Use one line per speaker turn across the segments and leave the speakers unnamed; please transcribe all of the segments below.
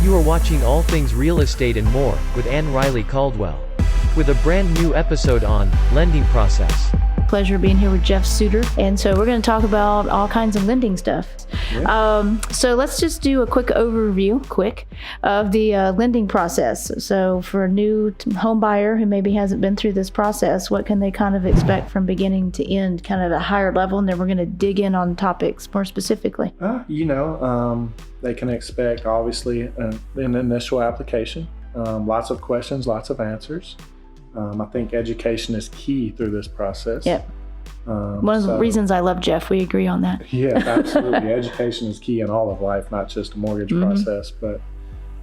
You are watching All Things Real Estate and More with Ann-Riley Caldwell, with a brand new episode on lending process.
Pleasure being here with Jeff Suter, and so we're going to talk about all kinds of lending stuff.
Yeah.
So let's just do a quick overview, of the lending process. So for a new home buyer who maybe hasn't been through this process, what can they kind of expect from beginning to end, kind of at a higher level, and then we're going to dig in on topics more specifically.
They can expect obviously an initial application, lots of questions, lots of answers. I think education is key through this process.
Yep. One of the reasons I love Jeff, we agree on that.
Yeah, absolutely. Education is key in all of life, not just a mortgage process, but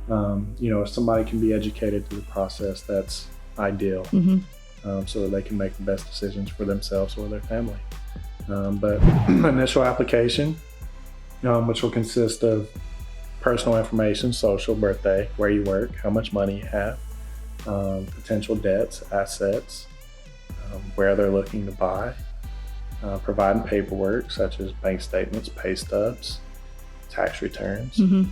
if somebody can be educated through the process, that's ideal, so that they can make the best decisions for themselves or their family. But initial application, which will consist of personal information, social, birthday, where you work, how much money you have, potential debts, assets, where they're looking to buy, providing paperwork such as bank statements, pay stubs, tax returns. And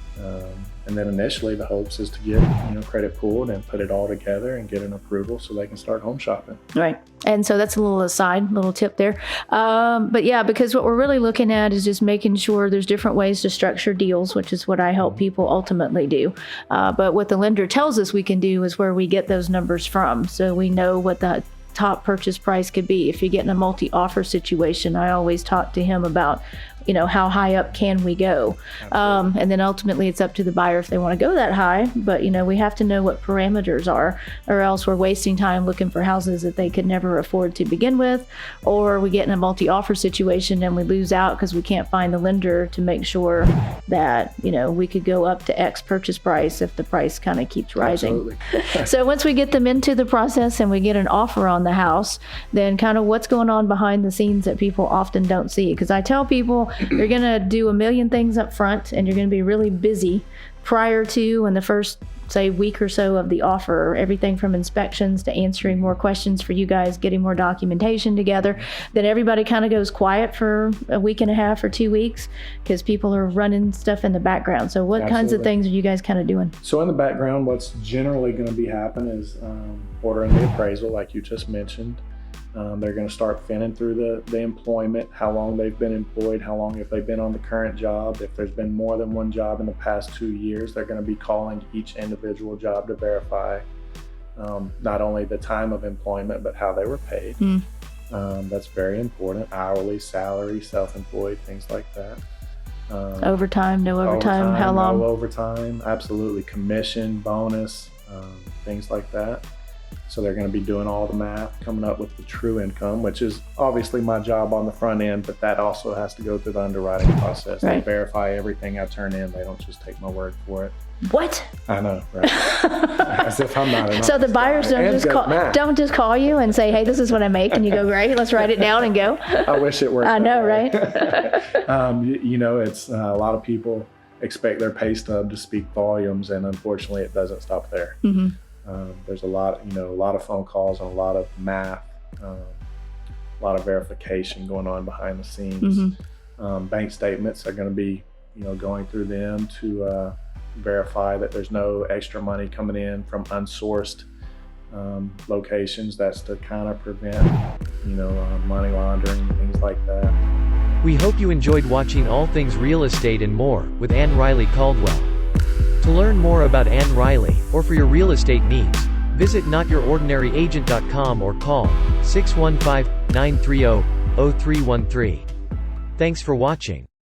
then initially the hopes is to get credit pulled and put it all together and get an approval so they can start home shopping.
Right. And so that's a little aside, little tip there. But yeah, because what we're really looking at is just making sure there's different ways to structure deals, which is what I help people ultimately do. But what the lender tells us we can do is where we get those numbers from. So we know what the top purchase price could be. If you're getting a multi-offer situation, I always talk to him about how high up can we go? And then ultimately it's up to the buyer if they want to go that high, but we have to know what parameters are, or else we're wasting time looking for houses that they could never afford to begin with, or we get in a multi-offer situation and we lose out because we can't find the lender to make sure that, we could go up to X purchase price if the price kind of keeps rising.
Absolutely.
So once we get them into the process and we get an offer on the house, then kind of what's going on behind the scenes that people often don't see. Because I tell people, you're going to do a million things up front and you're going to be really busy prior to and the first, say, week or so of the offer, everything from inspections to answering more questions for you guys, getting more documentation together. Then everybody kind of goes quiet for a week and a half or 2 weeks because people are running stuff in the background. So what kinds of things are you guys kind of doing?
So in the background, what's generally going to be happening is ordering the appraisal, like you just mentioned. They're going to start finning through the employment, how long they've been employed, how long have they been on the current job. If there's been more than one job in the past 2 years, they're going to be calling each individual job to verify not only the time of employment, but how they were paid. That's very important. Hourly, salary, self-employed, things like that.
Overtime, no overtime, how long?
No overtime, absolutely. Commission, bonus, things like that. So they're going to be doing all the math, coming up with the true income, which is obviously my job on the front end, but that also has to go through the underwriting process.
Right.
They verify everything I turn in. They don't just take my word for it.
What?
I know, right? As if I'm not an
So the buyers don't just call you and say, hey, this is what I make, and you go, great, let's write it down and go.
I wish it worked.
I know,
right?
right?
It's a lot of people expect their pay stub to speak volumes, and unfortunately it doesn't stop there. There's a lot of phone calls and a lot of math, a lot of verification going on behind the scenes. Bank statements are going to be, going through them to verify that there's no extra money coming in from unsourced locations. That's to kind of prevent, money laundering and things like that.
We hope you enjoyed watching All Things Real Estate and More with Ann-Riley Caldwell. To learn more about Ann-Riley, or for your real estate needs, visit notyourordinaryagent.com or call 615-930-0313. Thanks for watching.